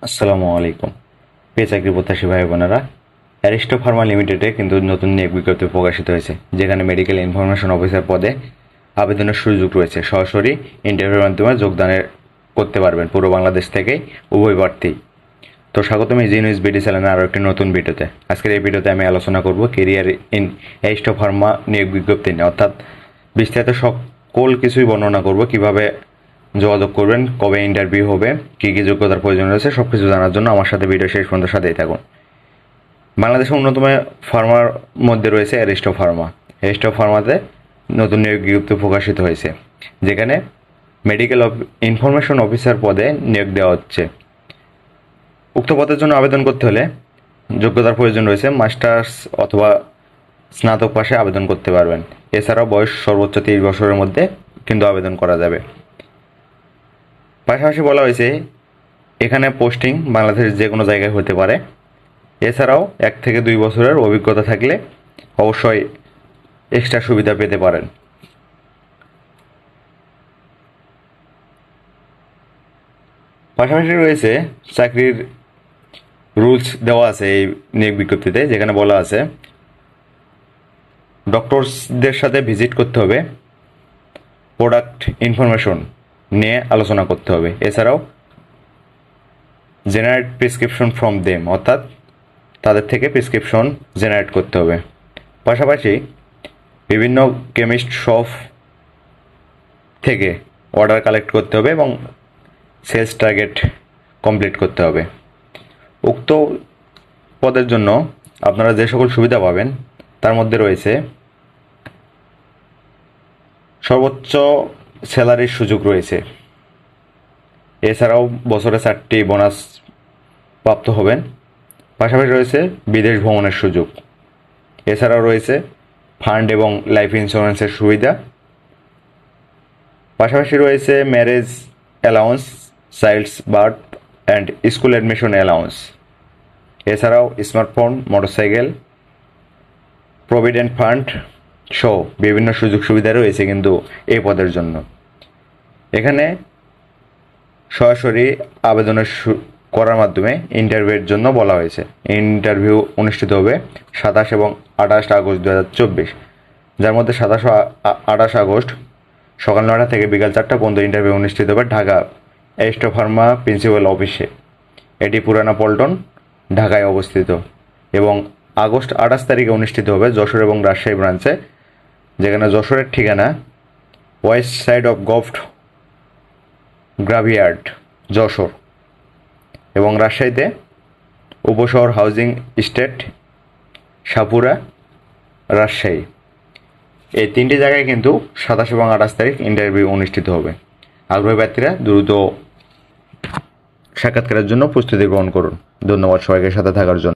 আসসালামু আলাইকুম। প্রিয় চাকরি প্রত্যাশী ভাই বোনেরা, অ্যারিস্টো ফার্মা লিমিটেডে কিন্তু নতুন নিয়োগ বিজ্ঞপ্তি প্রকাশিত হয়েছে, যেখানে মেডিকেল ইনফরমেশন অফিসার পদে আবেদনের সুযোগ রয়েছে। সরাসরি ইন্টারভিউর মাধ্যমে যোগদানের করতে পারবেন পুরো বাংলাদেশ থেকেই উভয় প্রার্থী। তো স্বাগতম ইজি নিউজ বিডি চ্যানেলের আরও একটি নতুন ভিডিওতে। আজকের এই ভিডিওতে আমি আলোচনা করব কেরিয়ার ইন অ্যারিস্টো ফার্মা নিয়োগ বিজ্ঞপ্তি নিয়ে, অর্থাৎ বিস্তারিত সকল কিছুই বর্ণনা করব, কিভাবে যোগাযোগ করবেন, কবে ইন্টারভিউ হবে, কী কী যোগ্যতার প্রয়োজন রয়েছে, সব কিছু জানার জন্য আমার সাথে ভিডিও শেষ পর্যন্ত সাথেই থাকুন। বাংলাদেশের অন্যতম ফার্মার মধ্যে রয়েছে অ্যারিস্টো ফার্মা। অ্যারিস্টো ফার্মাতে নতুন নিয়োগ বিজ্ঞপ্তি প্রকাশিত হয়েছে, যেখানে মেডিকেল ইনফরমেশন অফিসার পদে নিয়োগ দেওয়া হচ্ছে। উক্ত পদের জন্য আবেদন করতে হলে যোগ্যতার প্রয়োজন রয়েছে। মাস্টার্স অথবা স্নাতক পাশে আবেদন করতে পারবেন। এছাড়াও বয়স সর্বোচ্চ 30 বছরের মধ্যে কিন্তু আবেদন করা যাবে। পাশাপাশি বলা হয়েছে এখানে পোস্টিং বাংলাদেশের যে কোনো জায়গায় হতে পারে। এছাড়াও 1 থেকে 2 বছরের অভিজ্ঞতা থাকলে অবশ্যই এক্সট্রা সুবিধা পেতে পারেন। পাশাপাশি রয়েছে চাকরির রুলস দেওয়া আছে এই নিয়োগ বিজ্ঞপ্তিতে, যেখানে বলা আছে ডক্টরসদের সাথে ভিজিট করতে হবে, প্রোডাক্ট ইনফরমেশন নিয়ে আলোচনা করতে হবে। এছাড়াও জেনারেট প্রেসক্রিপশন ফ্রম দেম, অর্থাৎ তাদের থেকে প্রেসক্রিপশন জেনারেট করতে হবে। পাশাপাশি বিভিন্ন কেমিস্ট শপ থেকে অর্ডার কালেক্ট করতে হবে এবং সেলস টার্গেট কমপ্লিট করতে হবে। উক্ত পদের জন্য আপনারা যে সকল সুবিধা পাবেন তার মধ্যে রয়েছে সর্বোচ্চ স্যালারির সুযোগ রয়েছে। এছাড়াও বছরে 4টি বোনাস প্রাপ্ত হবেন। পাশাপাশি রয়েছে বিদেশ ভ্রমণের সুযোগ। এছাড়াও রয়েছে ফান্ড এবং লাইফ ইন্স্যুরেন্সের সুবিধা। পাশাপাশি রয়েছে marriage allowance, childs birth and school admission allowance. এছাড়াও স্মার্টফোন, মোটরসাইকেল, প্রভিডেন্ট ফান্ড সহ বিভিন্ন সুযোগ সুবিধা রয়েছে কিন্তু এই পদের জন্য। এখানে সরাসরি আবেদনের করার মাধ্যমে ইন্টারভিউয়ের জন্য বলা হয়েছে। ইন্টারভিউ অনুষ্ঠিত হবে 27 এবং 28 আগস্ট 2024, যার মধ্যে 27 ও 28 আগস্ট সকাল 9টা থেকে বিকাল 4টা পর্যন্ত ইন্টারভিউ অনুষ্ঠিত হবে ঢাকা অ্যারিস্টো ফার্মা প্রিন্সিপাল অফিসে। এটি পুরানা পল্টন, ঢাকায় অবস্থিত। এবং আগস্ট 28 তারিখে অনুষ্ঠিত হবে যশোর এবং রাজশাহী ব্রাঞ্চে, যেখানে যশোরের ঠিকানা west side of govt graveyard, Jessore, এবং রাজশাহীতে উপশহর হাউজিং স্টেট, সাপুরা, রাজশাহী। এই 3টি জায়গায় কিন্তু 27 এবং 28 তারিখ ইন্টারভিউ অনুষ্ঠিত হবে। আগ্রহী প্রার্থীরা দ্রুত সাক্ষাৎকারের জন্য প্রস্তুতি গ্রহণ করুন। ধন্যবাদ সবাইকে সাথে থাকার জন্য।